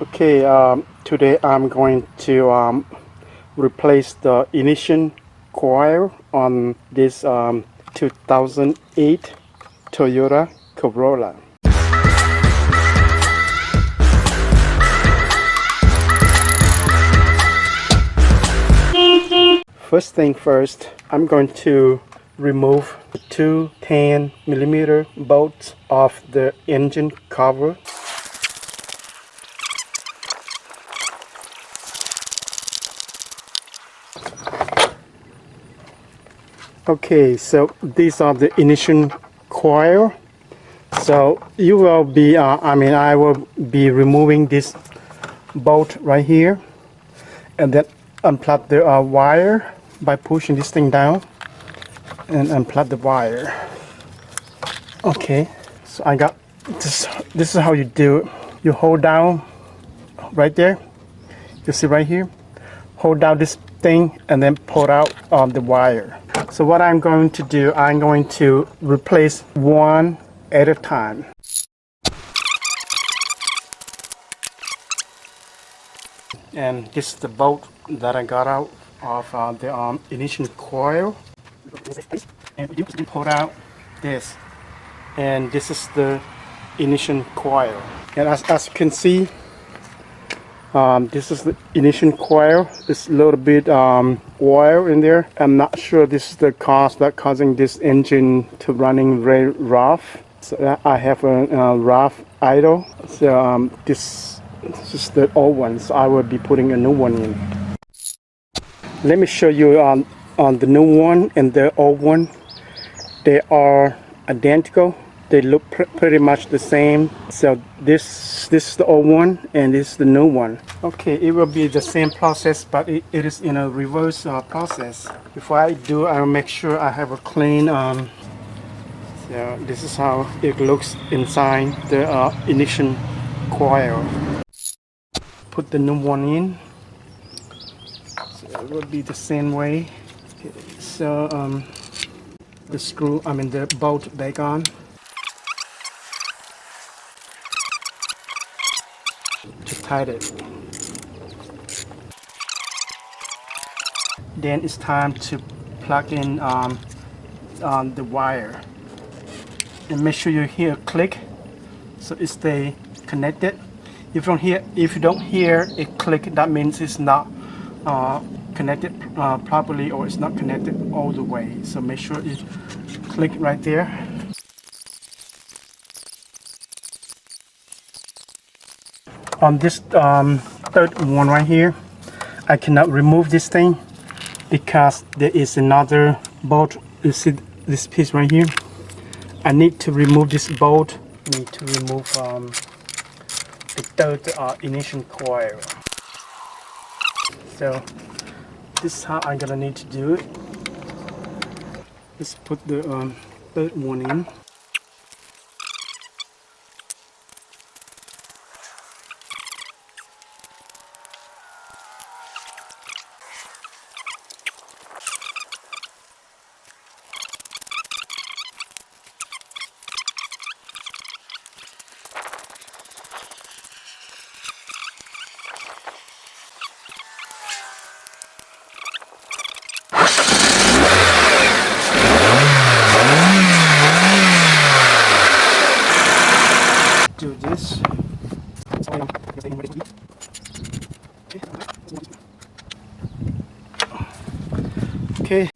Okay, today I'm going to replace the ignition coil on this 2008 Toyota Corolla. First thing first, I'm going to remove the two 10mm bolts off the engine cover. Okay, so these are the ignition coil. So you will be, I will be removing this bolt right here, and then unplug the wire by pushing this thing down, and unplug the wire. Okay, so I got this. This is how you do it. You hold down right there. You see right here. Hold down this thing and then pull out the wire. So what I'm going to do, I'm going to replace one at a time. And this is the bolt that I got out of the ignition coil. And you pull out this. And this is the ignition coil. And as you can see, this is the ignition coil. There's a little bit oil in there. I'm not sure this is the cause that causing this engine to running very rough. So I have a rough idle. So this is the old one. So I will be putting a new one in. Let me show you on the new one and the old one. They are identical. They look pretty much the same. So this is the old one and this is the new one. Okay, it will be the same process, but it is in a reverse process. Before I do, I will make sure I have a clean. So this is how it looks inside the ignition coil. Put the new one in. So it will be the same way. Okay, so the bolt back on. To tighten it. Then it's time to plug in the wire, and make sure you hear a click, so it stay connected. If you don't hear a click, that means it's not connected properly, or it's not connected all the way. So make sure you click right there. On this third one right here, I cannot remove this thing because there is another bolt. You see this piece right here? I need to remove this bolt. I need to remove the third ignition coil. So this is how I'm gonna need to do it. Let's put the third one in. Do this. Okay.